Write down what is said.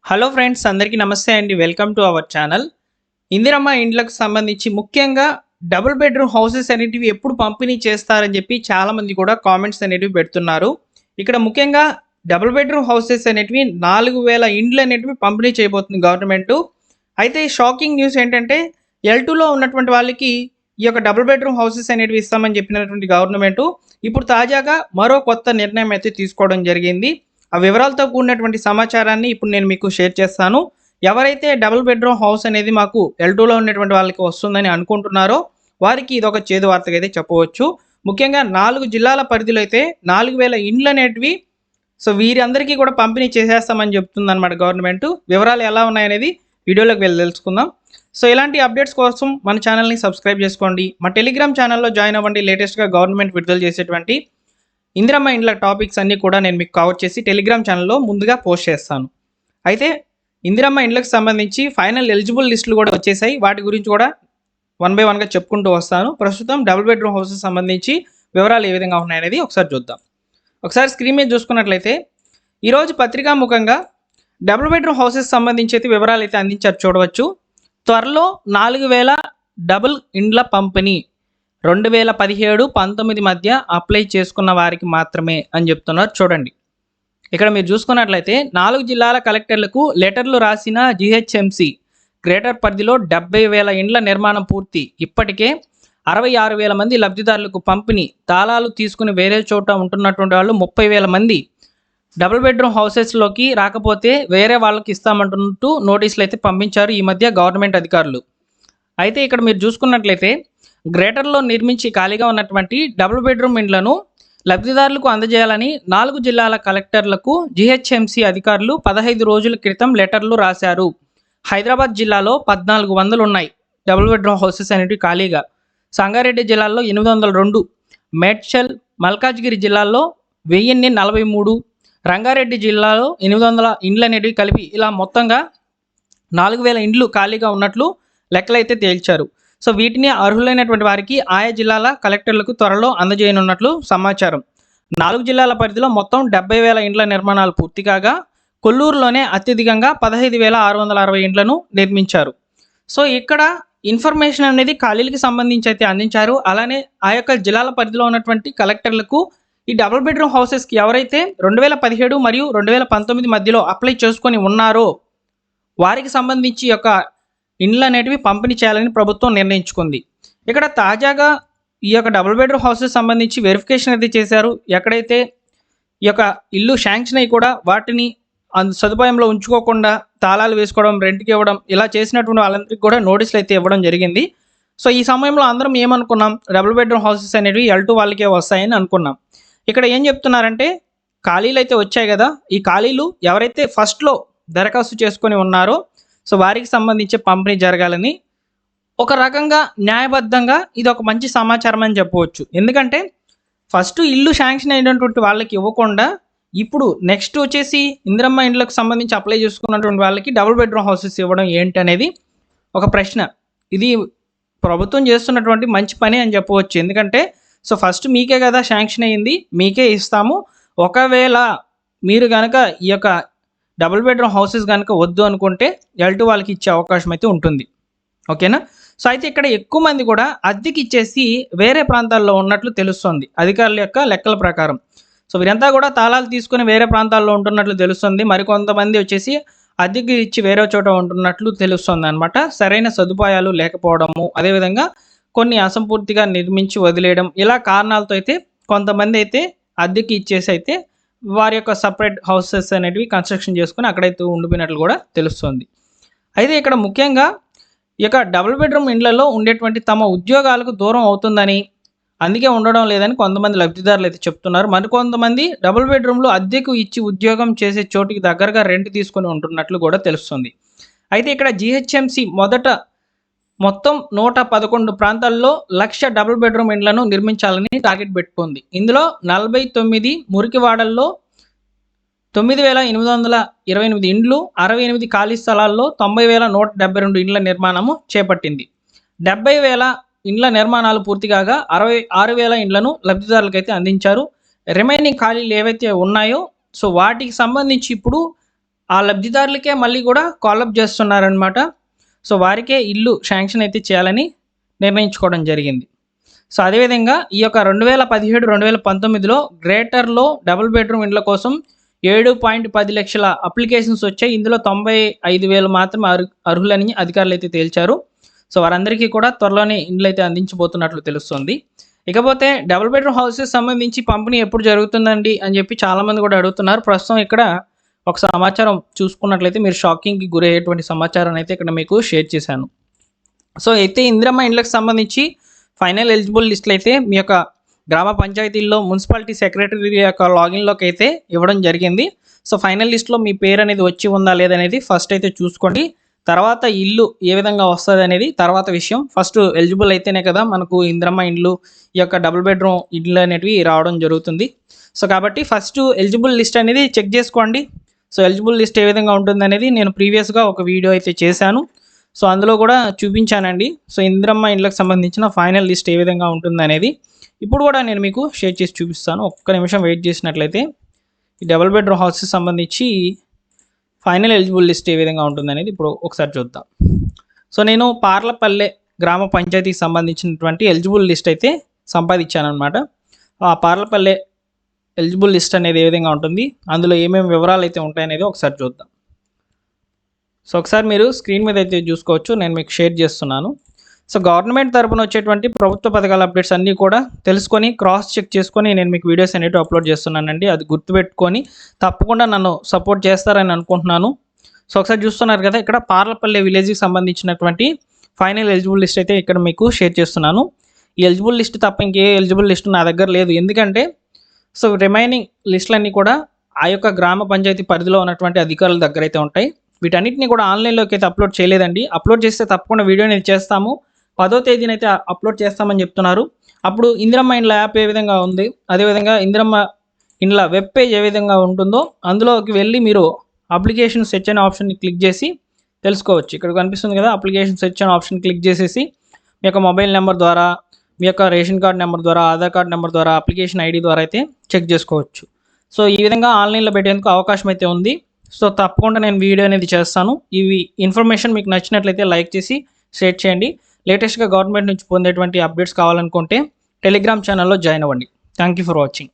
Hello friends, అందరికీ నమస్తే అండి. Welcome to our channel. Indiramma ఇండ్లకు సంబంధించి ముఖ్యంగా డబుల్ బెడ్రూమ్ హౌసెస్ అనేటివి ఎప్పుడు పంపిణీ చేస్తారని చెప్పి చాలామంది కూడా కామెంట్స్ అనేటివి పెడుతున్నారు. ఇక్కడ ముఖ్యంగా డబుల్ బెడ్రూమ్ హౌసెస్ అనేటివి 4000 ఇండ్లు అనేటివి పంపిణీ చేయబోతుంది గవర్నమెంటు. అయితే షాకింగ్ న్యూస్ ఏంటంటే L2లో ఉన్నటువంటి వాళ్ళకి ఈ యొక్క డబుల్ బెడ్రూమ్ హౌసెస్ అనేటివి ఇస్తామని చెప్పినటువంటి గవర్నమెంటు ఇప్పుడు తాజాగా మరో కొత్త నిర్ణయం అయితే తీసుకోవడం జరిగింది. ఆ వివరాలతో కూడినటువంటి సమాచారాన్ని ఇప్పుడు నేను మీకు షేర్ చేస్తాను. ఎవరైతే డబుల్ బెడ్రూమ్ హౌస్ అనేది మాకు L2లో ఉన్నటువంటి వాళ్ళకి వస్తుందని అనుకుంటున్నారో వారికి ఇదొక చేదు వార్తగా అయితే చెప్పవచ్చు. ముఖ్యంగా 4 జిల్లాల పరిధిలో అయితే 4000 ఇండ్లు అనేటివి వీరందరికీ కూడా పంపిణీ చేసేస్తామని చెప్తుందన్నమాట గవర్నమెంట్. వివరాలు ఎలా ఉన్నాయనేది వీడియోలోకి వెళ్ళి తెలుసుకుందాం. ఇలాంటి అప్డేట్స్ కోసం మన ఛానల్ని సబ్స్క్రైబ్ చేసుకోండి. మా టెలిగ్రామ్ ఛానల్లో జాయిన్ అవ్వండి. లేటెస్ట్గా గవర్నమెంట్ విడుదల చేసేటువంటి ఇందిరమ్మ ఇండ్ల టాపిక్స్ అన్నీ కూడా నేను మీకు కవర్ చేసి టెలిగ్రామ్ ఛానల్లో ముందుగా పోస్ట్ చేస్తాను. అయితే ఇందిరమ్మ ఇండ్లకు సంబంధించి ఫైనల్ ఎలిజిబుల్ లిస్టులు కూడా వచ్చేసాయి. వాటి గురించి కూడా 1 బై 1గా చెప్పుకుంటూ వస్తాను. ప్రస్తుతం డబుల్ బెడ్రూమ్ హౌసెస్ సంబంధించి వివరాలు ఏ విధంగా ఉన్నాయనేది ఒకసారి చూద్దాం. ఒకసారి స్క్రీన్ మీద చూసుకున్నట్లయితే ఈరోజు పత్రికాముఖంగా డబుల్ బెడ్రూమ్ హౌసెస్ సంబంధించి అయితే వివరాలు అయితే అందించారు, చూడవచ్చు. త్వరలో 4000 డబుల్ ఇండ్ల పంపిణీ 2017-19 మధ్య అప్లై చేసుకున్న వారికి మాత్రమే అని చెప్తున్నారు. చూడండి, ఇక్కడ మీరు చూసుకున్నట్లయితే 4 జిల్లాల కలెక్టర్లకు లెటర్లు రాసిన GHMC గ్రేటర్ పరిధిలో 70,000 ఇండ్ల నిర్మాణం పూర్తి. ఇప్పటికే 66,000 మంది లబ్ధిదారులకు పంపిణీ. తాళాలు తీసుకుని వేరే చోట ఉంటున్నటువంటి వాళ్ళు 30,000 మంది డబుల్ బెడ్రూమ్ హౌసెస్లోకి రాకపోతే వేరే వాళ్ళకి ఇస్తామంటున్నట్టు నోటీసులు అయితే పంపించారు ఈ మధ్య గవర్నమెంట్ అధికారులు. అయితే ఇక్కడ మీరు చూసుకున్నట్లయితే గ్రేటర్లో నిర్మించి ఖాళీగా ఉన్నటువంటి డబుల్ బెడ్రూమ్ ఇండ్లను లబ్ధిదారులకు అందజేయాలని 4 జిల్లాల కలెక్టర్లకు GHMC అధికారులు 15 రోజుల క్రితం లెటర్లు రాశారు. హైదరాబాద్ జిల్లాలో 1400 ఉన్నాయి డబుల్ బెడ్రూమ్ హౌసెస్ అనేవి ఖాళీగా. సంగారెడ్డి జిల్లాలో 802, మేడ్చల్ మల్కాజ్గిరి జిల్లాలో 1043, రంగారెడ్డి జిల్లాలో 800 ఇండ్లు అనేవి కలిపి ఇలా మొత్తంగా 4000 ఇండ్లు ఖాళీగా ఉన్నట్లు లెక్కలైతే తేల్చారు. వీటిని అర్హులైనటువంటి వారికి ఆయా జిల్లాల కలెక్టర్లకు త్వరలో అందజేయనున్నట్లు సమాచారం. 4 జిల్లాల పరిధిలో మొత్తం 70,000 ఇండ్ల నిర్మాణాలు పూర్తి కాగా కొల్లూరులోనే అత్యధికంగా 15,660 ఇండ్లను నిర్మించారు. ఇక్కడ ఇన్ఫర్మేషన్ అనేది ఖాళీలకు సంబంధించి అయితే అందించారు. అలానే ఆ యొక్క జిల్లాల పరిధిలో ఉన్నటువంటి కలెక్టర్లకు ఈ డబుల్ బెడ్రూమ్ హౌసెస్కి ఎవరైతే 2017 మరియు 2019 మధ్యలో అప్లై చేసుకొని ఉన్నారో వారికి సంబంధించి యొక్క ఇండ్లు అనేటివి పంపిణీ చేయాలని ప్రభుత్వం నిర్ణయించుకుంది. ఇక్కడ తాజాగా ఈ యొక్క డబుల్ బెడ్రూమ్ హౌసెస్ సంబంధించి వెరిఫికేషన్ అయితే చేశారు. ఎక్కడైతే ఈ యొక్క ఇల్లు శాంక్షన్ అయ్యి కూడా వాటిని సదుపాయంలో ఉంచుకోకుండా తాళాలు వేసుకోవడం, రెంట్కి ఇవ్వడం ఇలా చేసినటువంటి వాళ్ళందరికీ కూడా నోటీసులు అయితే ఇవ్వడం జరిగింది. ఈ సమయంలో అందరం ఏమనుకున్నాం, డబుల్ బెడ్రూమ్ హౌసెస్ అనేవి L2 వాళ్ళకే వస్తాయని అనుకున్నాం. ఇక్కడ ఏం చెప్తున్నారంటే ఖాళీలు అయితే వచ్చాయి కదా, ఈ ఖాళీలు ఎవరైతే ఫస్ట్లో దరఖాస్తు చేసుకొని ఉన్నారో వారికి సంబంధించి పంపిణీ జరగాలని ఒక రకంగా న్యాయబద్ధంగా ఇది ఒక మంచి సమాచారం అని చెప్పవచ్చు. ఎందుకంటే ఫస్ట్ ఇల్లు శాంక్షన్ అయినటువంటి వాళ్ళకి ఇవ్వకుండా ఇప్పుడు నెక్స్ట్ వచ్చేసి ఇందిరమ్మ ఇండ్లకు సంబంధించి అప్లై చేసుకున్నటువంటి వాళ్ళకి డబుల్ బెడ్రూమ్ హౌసెస్ ఇవ్వడం ఏంటి అనేది ఒక ప్రశ్న. ఇది ప్రభుత్వం చేస్తున్నటువంటి మంచి పని అని చెప్పవచ్చు. ఎందుకంటే ఫస్ట్ మీకే కదా శాంక్షన్ అయ్యింది, మీకే ఇస్తాము. ఒకవేళ మీరు కనుక ఈ యొక్క డబుల్ బెడ్రూమ్ హౌసెస్ కనుక వద్దు అనుకుంటే L2 వాళ్ళకి ఇచ్చే అవకాశం అయితే ఉంటుంది. ఓకేనా? అయితే ఇక్కడ ఎక్కువ మంది కూడా అద్దెకి ఇచ్చేసి వేరే ప్రాంతాల్లో ఉన్నట్లు తెలుస్తుంది అధికారుల యొక్క లెక్కల ప్రకారం. వీరంతా కూడా తాళాలు తీసుకొని వేరే ప్రాంతాల్లో ఉంటున్నట్లు తెలుస్తుంది. మరికొంతమంది వచ్చేసి అద్దెకి ఇచ్చి వేరే చోట ఉంటున్నట్లు తెలుస్తుంది అనమాట. సరైన సదుపాయాలు లేకపోవడము, అదేవిధంగా కొన్ని అసంపూర్తిగా నిర్మించి వదిలేయడం, ఇలా కారణాలతో అయితే కొంతమంది అయితే అద్దెకి ఇచ్చేసి అయితే వారి యొక్క సపరేట్ హౌసెస్ అనేటివి కన్స్ట్రక్షన్ చేసుకుని అక్కడైతే ఉండిపోయినట్లు కూడా తెలుస్తుంది. అయితే ఇక్కడ ముఖ్యంగా ఈ యొక్క డబుల్ బెడ్రూమ్ ఇండ్లలో ఉండేటువంటి తమ ఉద్యోగాలకు దూరం అవుతుందని, అందుకే ఉండడం లేదని కొంతమంది లబ్ధిదారులు అయితే చెప్తున్నారు. మరికొంతమంది డబుల్ బెడ్రూమ్లో అద్దెకు ఇచ్చి ఉద్యోగం చేసే చోటుకి దగ్గరగా రెంట్ తీసుకొని ఉంటున్నట్లు కూడా తెలుస్తుంది. అయితే ఇక్కడ GHMC మొత్తం 111 ప్రాంతాల్లో 1,00,000 డబుల్ బెడ్రూమ్ ఇండ్లను నిర్మించాలని టార్గెట్ పెట్టుకుంది. ఇందులో 49 మురికివాడల్లో 9,828 ఇండ్లు, 68 ఖాళీ స్థలాల్లో 90,172 ఇండ్ల నిర్మాణము చేపట్టింది. 70,000 ఇండ్ల నిర్మాణాలు పూర్తి కాగా 66,000 ఇండ్లను లబ్ధిదారులకైతే అందించారు. రిమైనింగ్ ఖాళీలు ఏవైతే ఉన్నాయో వాటికి సంబంధించి ఇప్పుడు ఆ లబ్ధిదారులకే మళ్ళీ కూడా కాలప్ చేస్తున్నారనమాట. సో వారికే ఇల్లు శాంక్షన్ అయితే చేయాలని నిర్ణయించుకోవడం జరిగింది. సో అదేవిధంగా ఈ యొక్క 2017, 2019లో గ్రేటర్లో డబుల్ బెడ్రూమ్ ఇండ్ల కోసం 7.10 లక్షల అప్లికేషన్స్ వచ్చాయి. ఇందులో 95,000 మాత్రమే అర్హులని అధికారులు అయితే తేల్చారు. సో వారందరికీ కూడా త్వరలోనే ఇండ్లు అయితే అందించబోతున్నట్లు తెలుస్తుంది. ఇకపోతే డబుల్ బెడ్రూమ్ హౌసెస్ సంబంధించి పంపిణీ ఎప్పుడు జరుగుతుందండి అని చెప్పి చాలామంది కూడా అడుగుతున్నారు. ప్రస్తుతం ఇక్కడ ఒక సమాచారం చూసుకున్నట్లయితే మీరు షాకింగ్కి గురయ్యేటువంటి సమాచారాన్ని అయితే ఇక్కడ మీకు షేర్ చేశాను. సో అయితే ఇందిరమ్మ ఇండ్లకు సంబంధించి ఫైనల్ ఎలిజిబుల్ లిస్టులు అయితే మీ యొక్క గ్రామ పంచాయతీల్లో మున్సిపాలిటీ సెక్రటరీ యొక్క లాగిన్లోకి అయితే ఇవ్వడం జరిగింది. సో ఫైనల్ లిస్ట్లో మీ పేరు అనేది వచ్చి ఉందా లేదనేది ఫస్ట్ అయితే చూసుకోండి. తర్వాత ఇల్లు ఏ విధంగా వస్తుంది అనేది తర్వాత విషయం. ఫస్ట్ ఎలిజిబుల్ అయితేనే కదా మనకు ఇందిరమ్మ ఇండ్లు, ఈ యొక్క డబుల్ బెడ్రూమ్ ఇండ్లు అనేటివి రావడం జరుగుతుంది. సో కాబట్టి ఫస్ట్ ఎలిజిబుల్ లిస్ట్ అనేది చెక్ చేసుకోండి. సో ఎలిజిబుల్ లిస్ట్ ఏ విధంగా ఉంటుంది అనేది నేను ప్రీవియస్గా ఒక వీడియో అయితే చేశాను. సో అందులో కూడా చూపించానండి. సో ఇందిరమ్మ ఇండ్లకు సంబంధించిన ఫైనల్ లిస్ట్ ఏ విధంగా ఉంటుంది అనేది ఇప్పుడు కూడా నేను మీకు షేర్ చేసి చూపిస్తాను. ఒక్క నిమిషం వెయిట్ చేసినట్లయితే ఈ డబుల్ బెడ్రూమ్ హౌసెస్ సంబంధించి ఫైనల్ ఎలిజిబుల్ లిస్ట్ ఏ విధంగా ఉంటుంది అనేది ఇప్పుడు ఒకసారి చూద్దాం. సో నేను పార్లపల్లె గ్రామ పంచాయతీకి సంబంధించినటువంటి ఎలిజిబుల్ లిస్ట్ అయితే సంపాదించాను అనమాట. ఆ పార్లపల్లె ఎలిజిబుల్ లిస్ట్ అనేది ఏ విధంగా ఉంటుంది, అందులో ఏమేమి వివరాలు అయితే ఉంటాయనేది ఒకసారి చూద్దాం. సో ఒకసారి మీరు స్క్రీన్ మీద అయితే చూసుకోవచ్చు, నేను మీకు షేర్ చేస్తున్నాను. సో గవర్నమెంట్ తరపున వచ్చేటువంటి ప్రభుత్వ పథకాల అప్డేట్స్ అన్నీ కూడా తెలుసుకొని క్రాస్ చెక్ చేసుకొని నేను మీకు వీడియోస్ అనేవి అప్లోడ్ చేస్తున్నానండి. అది గుర్తుపెట్టుకొని తప్పకుండా నన్ను సపోర్ట్ చేస్తారని అనుకుంటున్నాను. సో ఒకసారి చూస్తున్నారు కదా, ఇక్కడ పార్లపల్లి విలేజ్కి సంబంధించినటువంటి ఫైనల్ ఎలిజిబుల్ లిస్ట్ అయితే ఇక్కడ మీకు షేర్ చేస్తున్నాను. ఈ ఎలిజిబుల్ లిస్ట్ తప్ప ఇంకే ఎలిజిబుల్ లిస్ట్ నా దగ్గర లేదు. ఎందుకంటే సో రిమైనింగ్ లిస్టులన్నీ కూడా ఆ యొక్క గ్రామ పంచాయతీ పరిధిలో ఉన్నటువంటి అధికారుల దగ్గర అయితే ఉంటాయి. వీటన్నిటిని కూడా ఆన్లైన్లోకి అయితే అప్లోడ్ చేయలేదండి. అప్లోడ్ చేస్తే తప్పకుండా వీడియోని చేస్తాము. 10వ తేదీన అయితే అప్లోడ్ చేస్తామని చెప్తున్నారు. అప్పుడు ఇందిరమ్మ ఇండ్ల యాప్ ఏ విధంగా ఉంది, అదేవిధంగా ఇందిరమ్మ ఇండ్ల వెబ్ పేజ్ ఏ విధంగా ఉంటుందో అందులోకి వెళ్ళి మీరు అప్లికేషన్ సెర్చ్ అనే ఆప్షన్ని క్లిక్ చేసి తెలుసుకోవచ్చు. ఇక్కడ కనిపిస్తుంది కదా, అప్లికేషన్ సెర్చ్ అనే ఆప్షన్ క్లిక్ చేసేసి మీ యొక్క మొబైల్ నెంబర్ ద్వారా, మీ యొక్క రేషన్ కార్డ్ నెంబర్ ద్వారా, ఆధార్ కార్డ్ నెంబర్ ద్వారా, అప్లికేషన్ ఐడి ద్వారా అయితే చెక్ చేసుకోవచ్చు. సో ఈ విధంగా ఆన్లైన్లో పెట్టేందుకు అవకాశం అయితే ఉంది. సో తప్పకుండా నేను వీడియో అనేది చేస్తాను. ఇవి ఇన్ఫర్మేషన్ మీకు నచ్చినట్లయితే లైక్ చేసి షేర్ చేయండి. లేటెస్ట్గా గవర్నమెంట్ నుంచి పొందేటువంటి అప్డేట్స్ కావాలనుకుంటే టెలిగ్రామ్ ఛానల్లో జాయిన్ అవ్వండి. Thank you for watching.